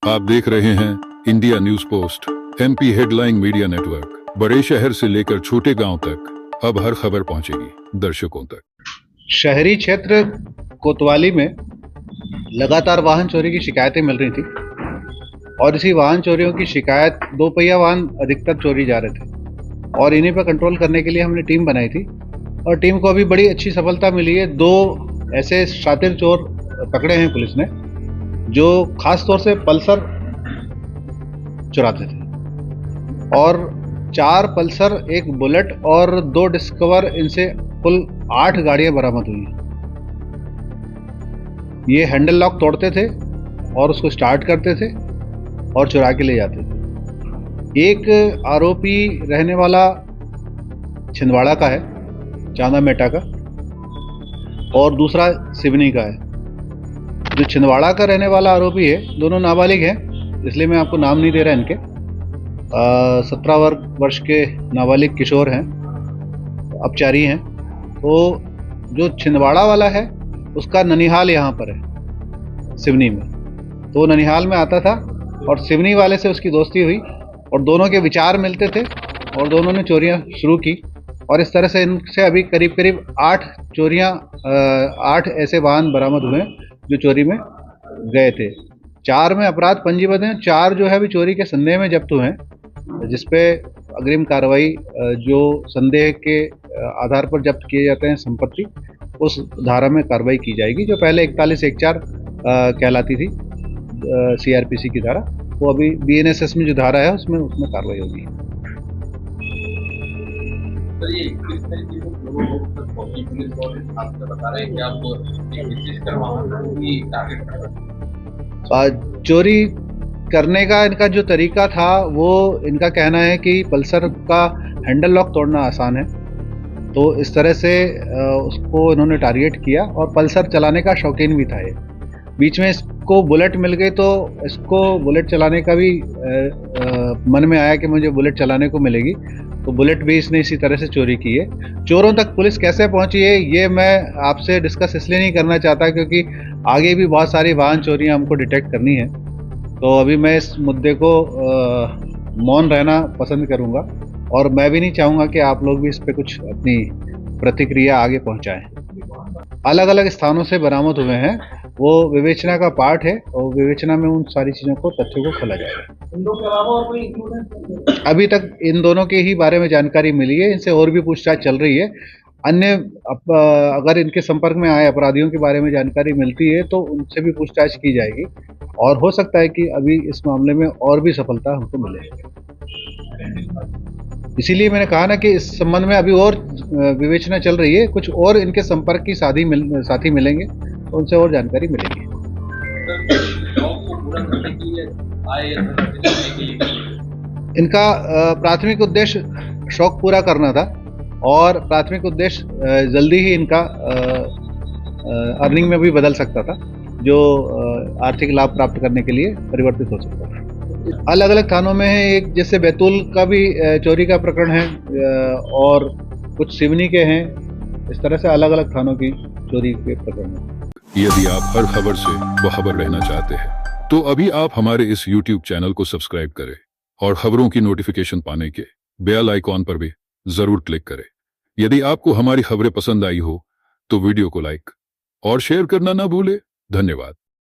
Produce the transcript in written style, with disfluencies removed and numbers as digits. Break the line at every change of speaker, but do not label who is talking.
आप देख रहे हैं India news post MP headline media network. बड़े शहर से लेकर छोटे गांव तक अब हर खबर पहुंचेगी दर्शकों तक।
शहरी क्षेत्र कोतवाली में लगातार वाहन चोरी की शिकायतें मिल रही थी और इसी वाहन चोरियों की शिकायत दो पहिया वाहन अधिकतर चोरी जा रहे थे और इन्हीं पर कंट्रोल करने के लिए हमने टीम बनाई थी और टीम को अभी बड़ी अच्छी सफलता मिली है। दो ऐसे शातिर चोर पकड़े हैं पुलिस ने जो खास तौर से पल्सर चुराते थे और 4 पल्सर, 1 बुलेट और 2 डिस्कवर, इनसे कुल 8 गाड़ियां बरामद हुई हैं। ये हैंडल लॉक तोड़ते थे और उसको स्टार्ट करते थे और चुरा के ले जाते थे। एक आरोपी रहने वाला छिंदवाड़ा का है, चांदा मेटा का, और दूसरा सिवनी का है। जो छिंदवाड़ा का रहने वाला आरोपी है, दोनों नाबालिग हैं, इसलिए मैं आपको नाम नहीं दे रहा इनके। 17 वर्ष के नाबालिग किशोर हैं, अपचारी हैं। तो जो छिंदवाड़ा वाला है उसका ननिहाल यहाँ पर है, सिवनी में। तो ननिहाल में आता था और सिवनी वाले से उसकी दोस्ती हुई और दोनों के विचार मिलते थे और दोनों ने चोरियाँ शुरू की और इस तरह से इनसे अभी करीब करीब 8 ऐसे वाहन बरामद हुए जो चोरी में गए थे। 4 में अपराध पंजीबद्ध हैं, 4 जो है अभी चोरी के संदेह में जब्त हुए हैं, जिसपे अग्रिम कार्रवाई जो संदेह के आधार पर जब्त किए जाते हैं संपत्ति, उस धारा में कार्रवाई की जाएगी जो पहले 4114 कहलाती थी सीआरपीसी की धारा। वो अभी बीएनएसएस में जो धारा है उसमें कार्रवाई होगी।
ये किस तरीके से लोगों तक पहुंची पुलिस और आप बता रहे हैं कि आप एक विशेष करवाई टारगेट कर रहे हैं।
चोरी करने का इनका जो तरीका था, वो इनका कहना है कि पल्सर का हैंडल लॉक तोड़ना आसान है, तो इस तरह से उसको इन्होंने टारगेट किया और पल्सर चलाने का शौकीन भी था ये। बीच में इसको बुलेट मिल गई तो इसको बुलेट चलाने का भी मन में आया कि मुझे बुलेट चलाने को मिलेगी, तो बुलेट भी इसने इसी तरह से चोरी की है। चोरों तक पुलिस कैसे पहुंची है ये मैं आपसे डिस्कस इसलिए नहीं करना चाहता क्योंकि आगे भी बहुत सारी वाहन चोरियां हमको डिटेक्ट करनी है, तो अभी मैं इस मुद्दे को मौन रहना पसंद करूंगा और मैं भी नहीं चाहूँगा कि आप लोग भी इस पर कुछ अपनी प्रतिक्रिया आगे पहुँचाएँ। अलग अलग स्थानों से बरामद हुए हैं, वो विवेचना का पार्ट है और विवेचना में उन सारी चीज़ों को, तथ्यों को खोला जाएगा।
इन दो के अलावा और कोई इंक्लूड है?
अभी तक इन दोनों के ही बारे में जानकारी मिली है, इनसे और भी पूछताछ चल रही है। अन्य अगर इनके संपर्क में आए अपराधियों के बारे में जानकारी मिलती है तो उनसे भी पूछताछ की जाएगी और हो सकता है कि अभी इस मामले में और भी सफलता हमको मिले। इसीलिए मैंने कहा ना कि इस संबंध में अभी और विवेचना चल रही है, कुछ और इनके संपर्क की साथी मिलेंगे तो उनसे और जानकारी मिलेगी। इनका प्राथमिक उद्देश्य शौक पूरा करना था और प्राथमिक उद्देश्य जल्दी ही इनका अर्निंग में भी बदल सकता था, जो आर्थिक लाभ प्राप्त करने के लिए परिवर्तित हो सकता था। अलग अलग थानों में है, एक जैसे बैतूल का भी चोरी का प्रकरण है और कुछ सिवनी के हैं। इस तरह से अलग अलग थानों की चोरी के प्रकरण हैं।
यदि आप हर खबर से बाखबर रहना चाहते हैं तो अभी आप हमारे इस YouTube चैनल को सब्सक्राइब करें और खबरों की नोटिफिकेशन पाने के बेल आइकॉन पर भी जरूर क्लिक करें। यदि आपको हमारी खबरें पसंद आई हो तो वीडियो को लाइक और शेयर करना ना भूले। धन्यवाद।